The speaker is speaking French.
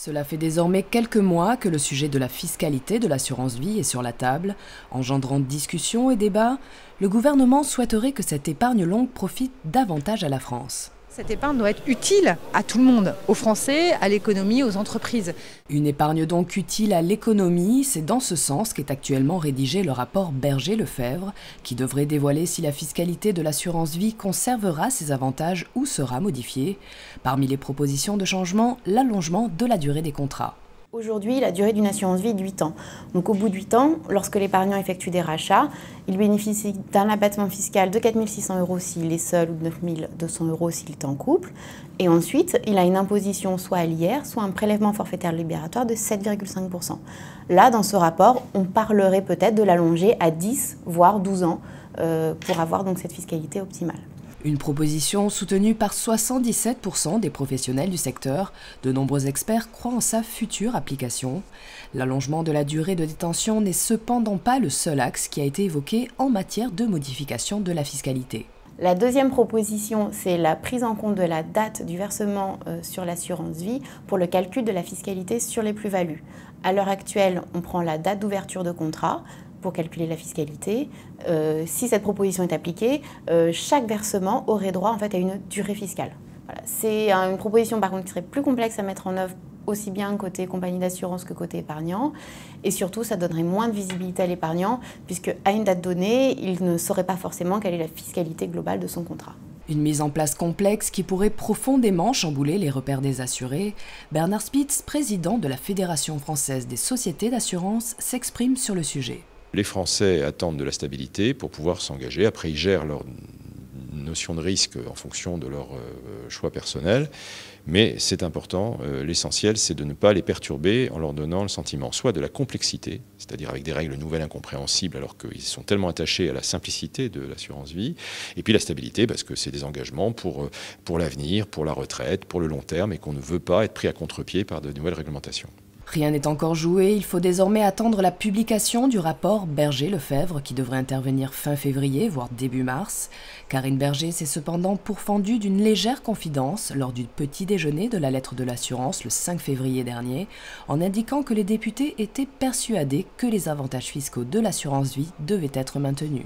Cela fait désormais quelques mois que le sujet de la fiscalité de l'assurance vie est sur la table. Engendrant discussions et débats, le gouvernement souhaiterait que cette épargne longue profite davantage à la France. Cette épargne doit être utile à tout le monde, aux Français, à l'économie, aux entreprises. Une épargne donc utile à l'économie, c'est dans ce sens qu'est actuellement rédigé le rapport Berger-Lefebvre, qui devrait dévoiler si la fiscalité de l'assurance vie conservera ses avantages ou sera modifiée. Parmi les propositions de changement, l'allongement de la durée des contrats. Aujourd'hui, la durée d'une assurance vie est de 8 ans. Donc au bout de 8 ans, lorsque l'épargnant effectue des rachats, il bénéficie d'un abattement fiscal de 4 600 € s'il est seul ou de 9 200 € s'il est en couple. Et ensuite, il a une imposition soit à l'IR, soit un prélèvement forfaitaire libératoire de 7,5 %. Là, dans ce rapport, on parlerait peut-être de l'allonger à 10, voire 12 ans pour avoir donc cette fiscalité optimale. Une proposition soutenue par 77% des professionnels du secteur. De nombreux experts croient en sa future application. L'allongement de la durée de détention n'est cependant pas le seul axe qui a été évoqué en matière de modification de la fiscalité. La deuxième proposition, c'est la prise en compte de la date du versement sur l'assurance vie pour le calcul de la fiscalité sur les plus-values. À l'heure actuelle, on prend la date d'ouverture de contrat pour calculer la fiscalité. Si cette proposition est appliquée, chaque versement aurait droit en fait à une durée fiscale. Voilà. C'est une proposition par contre qui serait plus complexe à mettre en œuvre aussi bien côté compagnie d'assurance que côté épargnant. Et surtout, ça donnerait moins de visibilité à l'épargnant puisque à une date donnée, il ne saurait pas forcément quelle est la fiscalité globale de son contrat. Une mise en place complexe qui pourrait profondément chambouler les repères des assurés. Bernard Spitz, président de la Fédération française des sociétés d'assurance, s'exprime sur le sujet. Les Français attendent de la stabilité pour pouvoir s'engager. Après, ils gèrent leur notion de risque en fonction de leur choix personnel. Mais c'est important, l'essentiel, c'est de ne pas les perturber en leur donnant le sentiment soit de la complexité, c'est-à-dire avec des règles nouvelles incompréhensibles alors qu'ils sont tellement attachés à la simplicité de l'assurance vie, et puis la stabilité parce que c'est des engagements pour l'avenir, pour la retraite, pour le long terme, et qu'on ne veut pas être pris à contre-pied par de nouvelles réglementations. Rien n'est encore joué, il faut désormais attendre la publication du rapport Berger-Lefebvre qui devrait intervenir fin février, voire début mars. Karine Berger s'est cependant pourfendue d'une légère confidence lors du petit déjeuner de la lettre de l'assurance le 5 février dernier, en indiquant que les députés étaient persuadés que les avantages fiscaux de l'assurance vie devaient être maintenus.